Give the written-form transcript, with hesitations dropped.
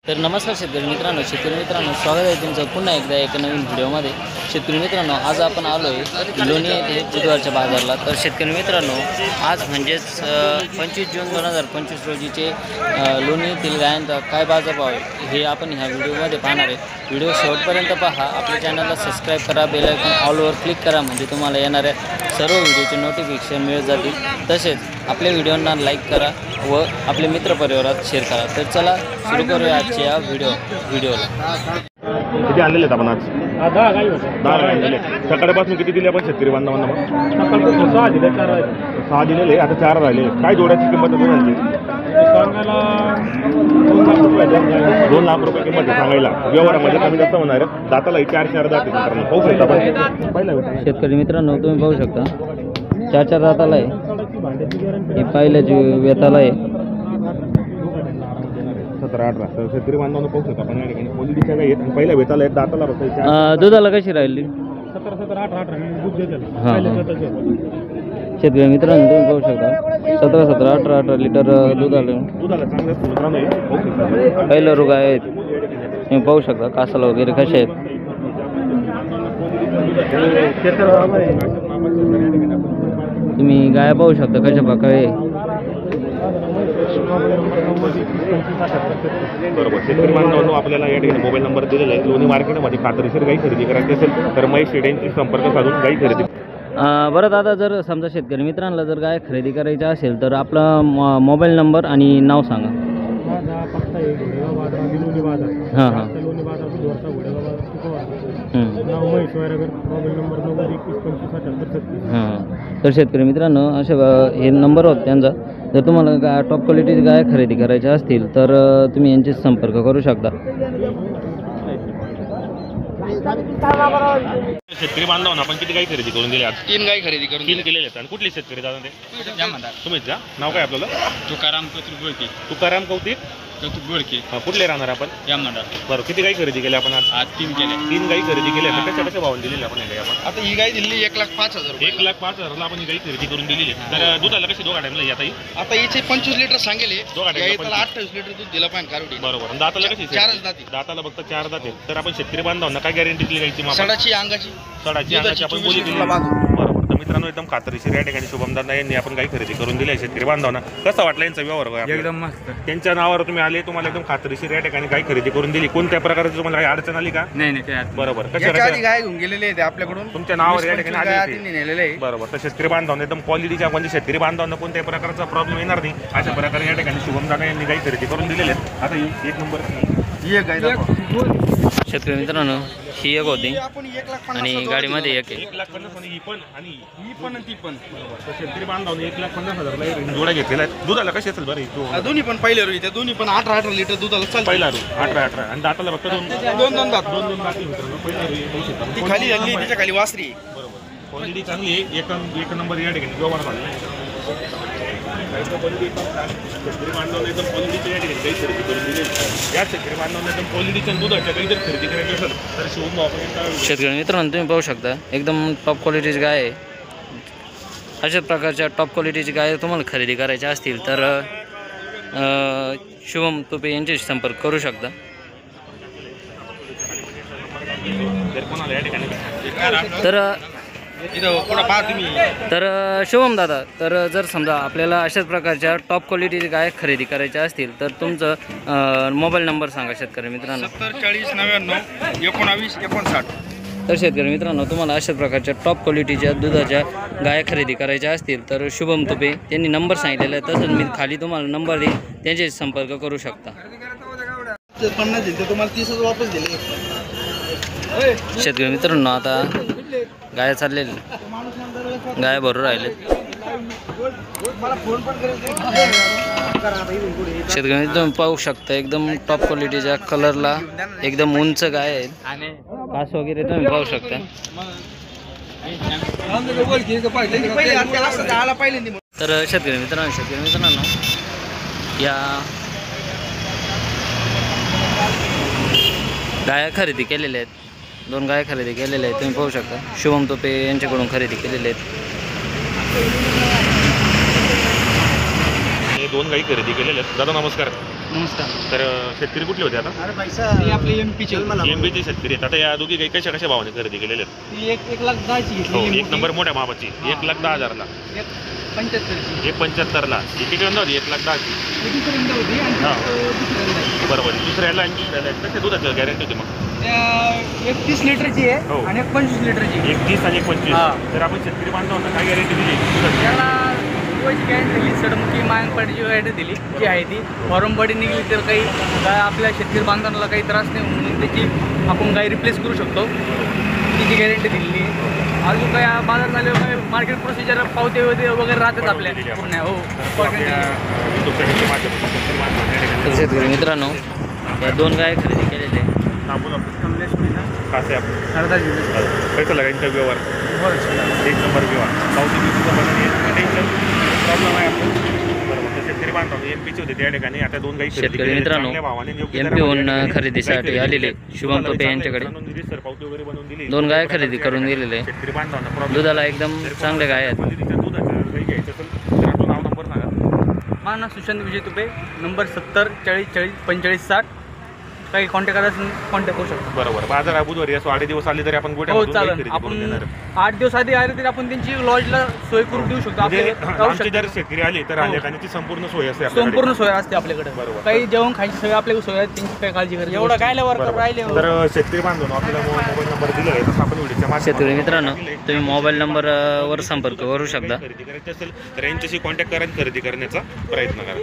तर नमस्कार शेतकरी मित्रांनो, स्वागत आहे तुमचं पुन्हा एकदा एका नवीन व्हिडिओमध्ये। शेतकरी मित्रांनो, आज आपण आलो आहे लोणी येथे बुधवारच्या बाजारला। तर शेतकरी मित्रांनो, आज म्हणजेच 25 जून 2025 रोजीचे लोणी येथील गायांचा काय बाजारभाव आहे हे आपण ह्या व्हिडिओमध्ये पाहणार आहे। व्हिडिओ शेवटपर्यंत पहा, आपल्या चॅनलला सबस्क्राईब करा, बेल आयकॉन ऑलवर क्लिक करा, म्हणजे तुम्हाला येणाऱ्या सर्व व्हिडिओचे नोटिफिकेशन मिळत जातील। तसेच आपल्या व्हिडिओंना लाईक करा व आपले मित्रपरिवारात शेअर करा। तर चला सुरू करूया आजच्या या व्हिडिओला। किती आणलेले आहेत आपण आज? 10 गाई होते। 10 गाई आणलेले। सकाळपासून किती दिले आपण शेतकरी बांधवांना? मग सकाळपासून 6 दिले, 4 राहिले। 6 दिलेले, आता 4 राहिले। काय जोड्याची किंमत आहे दोघांची? सांगायला 2 लाख रुपये किंमत आहे सांगायला। व्यवहारामध्ये कमी जास्त होणार आहे। दाताला 4 दात मित्रांनो, पाहू शकता आपण। पहिला शेतकरी मित्रांनो, तुम्ही पाहू शकता 4 दाताला आहे। हे पहिल्याची वेताला आहे 17-18। तर शेतकरी बांधवांना पाहू शकता आपण या ठिकाणी क्वालिटीच्या गाई आहेत। पहिल्या वेताला आहेत, दाताला बसायच्या। दुधाला कशी राहिली? 17, 18 दूध देते। शेतकरी मित्रांनो, तुम्ही पाहू शकता 17, 18 लिटर दुधाला चांगलं मित्रांनो पाहू शकता। पहिलं रोग आहेत, तुम्ही पाहू शकता कासाला वगैरे कसे आहेत। तुम्ही गाया पाहू शकता कशा प्रकारे। बरोबर, शेतकरी बांधवांनो, आपल्याला या ठिकाणी मोबाईल नंबर दिलेला आहे। लोणी मार्केटमध्ये खात्रीशीर गाई खरेदी करायची असेल तर महेश शेड्यांची संपर्क साधून गाई खरेदी। बरं दादा, जर समजा शेतकरी मित्रांना जर गाय खरेदी करायची असेल तर आपला मोबाईल नंबर आणि नाव सांगा। माझा पत्ता आहे घोडेगाव बाजार, लोणी बाजार। हां हां लोणी बाजार बुधवारचा घोडेगाव बाजार शुक्रवार। नाव महेश वायरगर, मोबाईल नंबर 9121257836। हां, तर शेतकरी मित्रांनो, असे हे नंबर होत त्यांचा। जर तुम्हाला टॉप क्वालिटीची गाय खरेदी करायच्या असतील तर तुम्ही यांची संपर्क करू शकता। शेतकरी बांधवांना आपण किती गाई खरेदी करून दिली आज? 3 गाई खरेदी करून 3 केलेले आहेत। आणि कुठले शेतकरी दादा ते? तुम्हीच का? नाव काय आपल्याला? तुकाराम कौतुक गोळके। तुकाराम कौतिक गोळके। कुठले राहणार आपण? यामदार। बरं, किती गाई खरेदी केल्या आपण आज? 3 केले। 3 गाई खरेदी केल्या। कशा भावाने दिलेली आपण हे गाई? आपण आता ही गाई दिली 1,05,000 रुपये। 1,05,000ला आपण ही गाई खरेदी करून दिलेली। तर दुधाला कशी दोघा टाइमला आता ही? आता हिचे 25 लिटर सांगेले, दोघा टाइमला 28 लिटर दूध दिलं पाहिजे कारुडी। बरोबर। आणि दाताला कशी? 4च दाती। दाताला फक्त 4 दात आहेत। तर आपण शेतकरी बांधवांना काय गॅरंटी दिली गायची? सडाची अंगाची अंगाची आपण बोली दिली। बरोबर। तर मित्रांनो, एकदम खात्रीशीर या ठिकाणी शुभमदादा यांनी आपण गाई खरेदी करून दिली आहे शेतकरी बांधवांना। कसा वाटला यांचा व्यवहार? एकदम मस्त। त्यांच्या नावावर तुम्ही आले, तुम्हाला एकदम खात्रीशीर या ठिकाणी गाई खरेदी करून दिली। कोणत्या प्रकारची तुम्हाला काही अडचण आली का? नाही काय बरोबर। कशा गाय घेऊन गेलेले आहेत आपल्याकडून, तुमच्या नावावर या ठिकाणी आले नेलेले आहे। बरोबर। तर शेतकरी बांधवांना एकदम क्वालिटीच्या म्हणजे शेतकरी बांधवांना कोणत्याही प्रकारचा प्रॉब्लेम येणार नाही अशा प्रकारे या ठिकाणी शुभमदादा यांनी गाई खरेदी करून दिलेले आहेत। आता ही 1 नंबर ही गाय शेतकरी मित्रांनो, ही एक होती आपण 1,50,000 आणि गाडीमध्ये एक आहे। 1,50,000 आणि ही पण आणि ती पण तर शेतकरी बांधवांनी 1,50,000 जोड्या घेतलेला आहे। दुधाला कशी असेल बरं? ही दोन्ही पण पहिले रोई, त्या दोन्ही पण 18 लिटर दुधाला चालतं। पहिला रू 18 आणि दाताला फक्त 2 दात। दात मित्रांनो। पहिला रू ती खाली हल्ली, तिच्या खाली वासरी। बरोबर। क्वालिटी चांगली आहे। एक नंबर या ठिकाणी व्यवहार झालेला आहे। शेतकरी बांधवांना एकदम क्वालिटीच्या या ठिकाणी गाई खरेदी करून दिली। या शेतकरी बांधवांना एकदम क्वालिटीच्या दुधाच्या गाई जर खरेदी करायची असेल तर शिवम आपण शेतकरी मित्रांनो, तुम्ही पाहू शकता एकदम टॉप क्वालिटीची गाय आहे। अशाच प्रकारच्या टॉप क्वालिटीची गाय तुम्हाला खरेदी करायच्या असतील तर शुभम तुपे यांच्याशी संपर्क करू शकता। तर शुभम दादा, तर जर समजा आपल्याला अशाच प्रकारच्या टॉप क्वालिटीची गाय खरेदी करायच्या असतील तर तुमचं मोबाईल नंबर सांगा शेतकरी मित्रांनो। 70 40 99 19 59। तर शेतकरी मित्रांनो, तुम्हाला अशाच प्रकारच्या टॉप क्वालिटीच्या दुधाच्या गाय खरेदी करायच्या असतील तर शुभम तुपे त्यांनी नंबर सांगितलेला आहे। तसंच मी खाली तुम्हाला नंबर देईन, त्यांच्याशी संपर्क करू शकता। 50 दिले तुम्हाला 30 वापस दिले। शेतकरी मित्रांनो, आता गाय चाललेली, गाय भरून राहिले। शेतकरी मित्रांनो, पाहू शकता एकदम टॉप क्वालिटीच्या कलरला एकदम उंच गाय आहे। कास वगैरे तुम्ही पाहू शकता। तर शेतकरी मित्रांनो, या गाया खरेदी केलेल्या आहेत। 2 गाय खरेदी केलेल्या आहेत, तुम्ही पाहू शकता। शुभम तुपे यांच्याकडून खरेदी केलेले आहेत। 2 गाई खरेदी केलेल्या आहेत। दादा नमस्कार। नमस्कार. तर शेतकरी कुठले होते आता? ही आपली MP ची एमबीचे शेतकरी आहेत. आता या दोघी काही कशा भावाने खरेदी केलेले आहेत? ती 1,10,000ची हो, घेतली. एक नंबर मोठ्या मापाची 1,10,000ला, 75ची 1,75ला. ही किती रंदा होती? 1,10,000ची. दुसऱ्यांदा होती आणि हा. दुसऱ्यांदा आहे. बरोबर. दुसऱ्याला आणि तिसऱ्याला कशा दुधाचं गॅरंटी होती मग? त्या एक 30 लिटरची आहे हो. आणि एक 25 लिटरची. एक 30 आणि एक 25. हा. तर आपण शेतकरी बांधवांना काय गॅरंटी दिली दुधाची? त्याला दुधाची गॅरंटी दिली, सडमुखी मागणपडीची गॅरंटी दिली जी आहे ती. फॉर्म बॉडी निघली तर काही गाय आपल्या शेतकरी बांधवांना काही त्रास नाही म्हणून त्याची आपण गाय रिप्लेस करू शकतो, तिची गॅरंटी दिलेली आहे. अजून काही बाजार झाल्यावर काही मार्केट प्रोसिजर पावते वगैरे राहतात आपल्या पूर्ण. हो, तर शेतकरी मित्रांनो या 2 गाय खरेदी केलेले आहे. कमलेश मीना कासे आपण हरदा जिल्हा. पैसा लागायचा व्यवहार एक नंबर व्यवहार पावती दिवसाचा बनवणे टेन्शन प्रॉब्लेम आहे आपण. बरोबर. तर शेतकरी बांधव एमपीचे होते त्या ठिकाणी. आता 2 गाई खरेदी शेतकरी केलेल्या मित्रांनो चांगल्या भावाने योग्य MP दरामध्ये होऊन या ठिकाणी खरेदीसाठी गाई खरेदी आलेले केली. शुभम दुधाला टोपे चांगलं यांच्याकडे बनवून दिली, सर पावती वगैरे बनवून दिली. 2 गाय खरेदी करून दिलेले आहे. शेतकरी बांधवांना प्रॉब्लेम दुधाला एकदम चांगल्या गाय आहेत. क्वालिटीच्या दुधाचं काही घ्यायचं असेल तर आपलं नाव नंबर सांगा. माझं नाव सुशांत विजय तुपे. नंबर 70 40 40 45 60. काही कॉन्टॅक्ट करायचं कॉन्टॅक्ट करू शकतो. बरोबर. बाजार हा बुधवारी असो 8 दिवस आले तरी आपण हो गोट्यामधून गाई चालेल. खरेदी करून देणार. आपण 8 दिवस आधी आले तरी आपण त्यांची लॉजला सोय करून देऊ शकतो. म्हणजे आपल्याला राहू आमची शकतो. जर शेतकरी आली तर हो. आल्या आणि ती संपूर्ण सोय असते आपल्याकडे. संपूर्ण सोय असते आपल्याकडे. बरोबर. काही जेवण खायची सोय आपल्याकडे सोय आहे, त्यांची काही काळजी करायची एवढं काय वर्कर राहिले. तर शेतकरी बांधून आपल्याला मोबाईल नंबर दिला आहे तसं आपण व्हिडिओच्या माध्यमातून शेतकरी मित्रांनो तुम्ही मोबाईल नंबर वर संपर्क करू शकता. खरेदी करायची असेल तर यांच्याशी कॉन्टॅक्ट करा आणि खरेदी करण्याचा प्रयत्न करा.